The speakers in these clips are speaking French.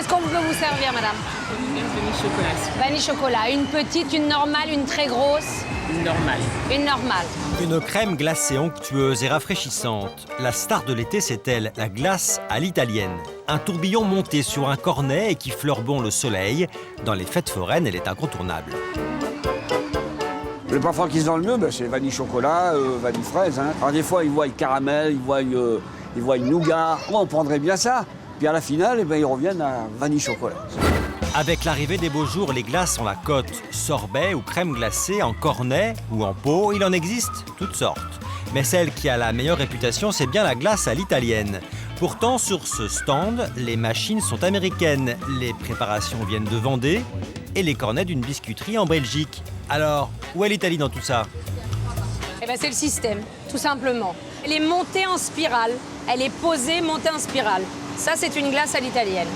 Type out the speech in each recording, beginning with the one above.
Qu'est-ce qu'on peut vous servir, madame? Vanille chocolat. Vanille chocolat. Une petite, une normale, une très grosse? Une normale. Une normale. Une crème glacée onctueuse et rafraîchissante. La star de l'été, c'est elle, la glace à l'italienne. Un tourbillon monté sur un cornet et qui fleure bon le soleil. Dans les fêtes foraines, elle est incontournable. Le parfum qui se vend le mieux, c'est vanille chocolat, vanille fraise. Hein. Alors des fois, ils voient le caramel, ils voient le nougat. On prendrait bien ça. Puis à la finale, ils reviennent à vanille chocolat. Avec l'arrivée des beaux jours, les glaces ont la cote. Sorbet ou crème glacée en cornet ou en pot, il en existe toutes sortes. Mais celle qui a la meilleure réputation, c'est bien la glace à l'italienne. Pourtant, sur ce stand, les machines sont américaines, les préparations viennent de Vendée et les cornets d'une biscuiterie en Belgique. Alors, où est l'Italie dans tout ça? Eh ben, c'est le système, tout simplement. Elle est montée en spirale. Elle est posée, montée en spirale. Ça, c'est une glace à l'italienne.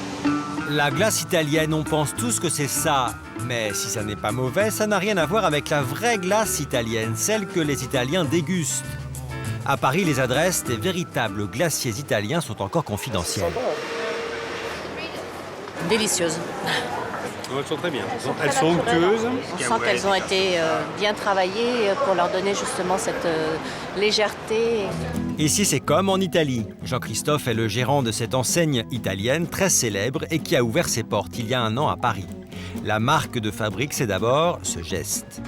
La glace italienne, on pense tous que c'est ça. Mais si ça n'est pas mauvais, ça n'a rien à voir avec la vraie glace italienne, celle que les Italiens dégustent. À Paris, les adresses des véritables glaciers italiens sont encore confidentielles. Délicieuse. Elles sont très bien. Elles sont onctueuses. On sent qu'elles ont été bien travaillées pour leur donner justement cette légèreté. Ici, c'est comme en Italie. Jean-Christophe est le gérant de cette enseigne italienne très célèbre et qui a ouvert ses portes il y a un an à Paris. La marque de fabrique, c'est d'abord ce geste.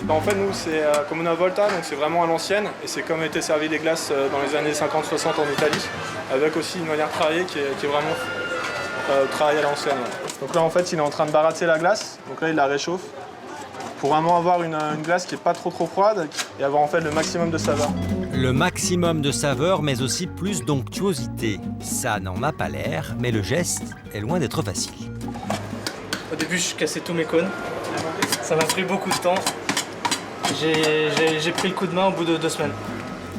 En fait, nous, c'est comme una volta, donc c'est vraiment à l'ancienne. Et c'est comme étaient servies les glaces dans les années 50-60 en Italie, avec aussi une manière de travailler qui est vraiment travaillée à l'ancienne. Donc là, en fait, il est en train de baratzer la glace. Donc là, il la réchauffe pour vraiment avoir une glace qui n'est pas trop froide et avoir en fait le maximum de saveur. Le maximum de saveur, mais aussi plus d'onctuosité. Ça n'en a pas l'air, mais le geste est loin d'être facile. Au début, je cassais tous mes cônes. Ça m'a pris beaucoup de temps. J'ai pris le coup de main au bout de 2 semaines.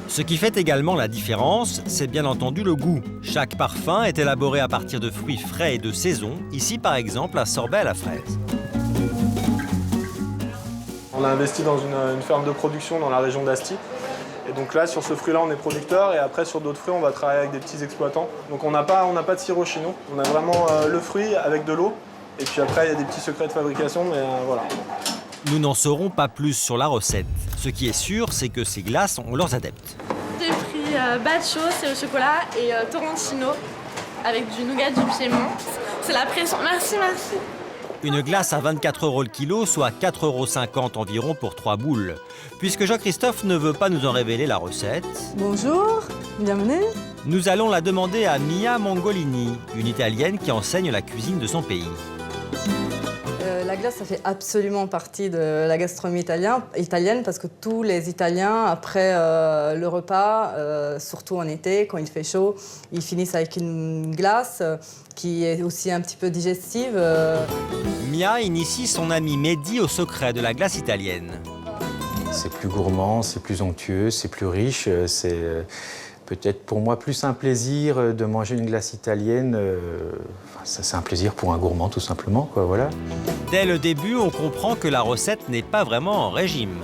Ce qui fait également la différence, c'est bien entendu le goût. Chaque parfum est élaboré à partir de fruits frais et de saison. Ici, par exemple, un sorbet à la fraise. On a investi dans une ferme de production dans la région d'Asti. Et donc là, sur ce fruit-là, on est producteur. Et après, sur d'autres fruits, on va travailler avec des petits exploitants. Donc on n'a pas de sirop chez nous. On a vraiment le fruit avec de l'eau. Et puis après, il y a des petits secrets de fabrication, mais voilà. Nous n'en saurons pas plus sur la recette. Ce qui est sûr, c'est que ces glaces ont leurs adeptes. J'ai pris Baccio, c'est au chocolat, et Torrentino, avec du nougat du Piémont. C'est la pression. Merci, merci. Une glace à 24 € le kilo, soit 4,50 € environ pour 3 boules. Puisque Jean-Christophe ne veut pas nous en révéler la recette, Bonjour, bienvenue. nous allons la demander à Mia Mangolini, une Italienne qui enseigne la cuisine de son pays. La glace, ça fait absolument partie de la gastronomie italienne parce que tous les Italiens, après le repas, surtout en été, quand il fait chaud, ils finissent avec une glace qui est aussi un petit peu digestive. Mia initie son ami Mehdi au secret de la glace italienne. C'est plus gourmand, c'est plus onctueux, c'est plus riche, c'est peut-être pour moi plus un plaisir de manger une glace italienne. C'est un plaisir pour un gourmand tout simplement, quoi, voilà. Dès le début, on comprend que la recette n'est pas vraiment en régime.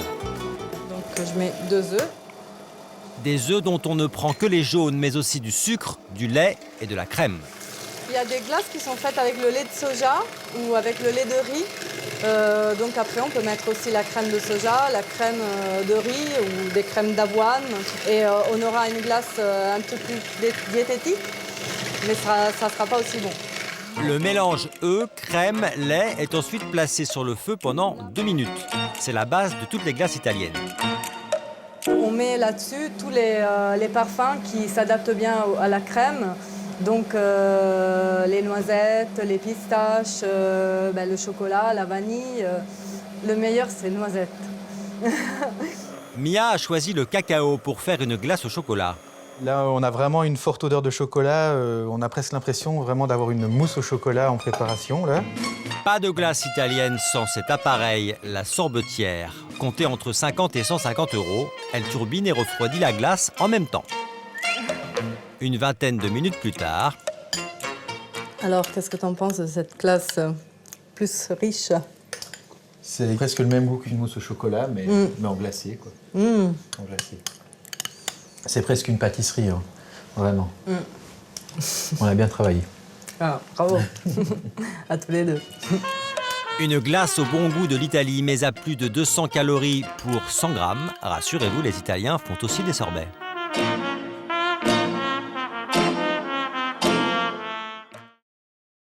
Donc je mets 2 œufs. Des œufs dont on ne prend que les jaunes, mais aussi du sucre, du lait et de la crème. Il y a des glaces qui sont faites avec le lait de soja ou avec le lait de riz. Donc après, on peut mettre aussi la crème de soja, la crème de riz ou des crèmes d'avoine. Et on aura une glace un peu plus diététique, mais ça ne sera pas aussi bon. Le mélange œufs, crème, lait est ensuite placé sur le feu pendant 2 minutes. C'est la base de toutes les glaces italiennes. On met là-dessus tous les parfums qui s'adaptent bien à la crème. Donc les noisettes, les pistaches, le chocolat, la vanille. Le meilleur, c'est noisette. Mia a choisi le cacao pour faire une glace au chocolat. Là, on a vraiment une forte odeur de chocolat. On a presque l'impression vraiment d'avoir une mousse au chocolat en préparation, là. Pas de glace italienne sans cet appareil, la sorbetière. Comptée entre 50 et 150 €, elle turbine et refroidit la glace en même temps. Une vingtaine de minutes plus tard... Alors, qu'est-ce que tu en penses de cette glace plus riche? C'est presque le même goût qu'une mousse au chocolat, mais en glacé, quoi. En glacé. C'est presque une pâtisserie, hein. Vraiment. On a bien travaillé. Ah, bravo. À tous les deux. Une glace au bon goût de l'Italie, mais à plus de 200 calories pour 100 grammes. Rassurez-vous, les Italiens font aussi des sorbets.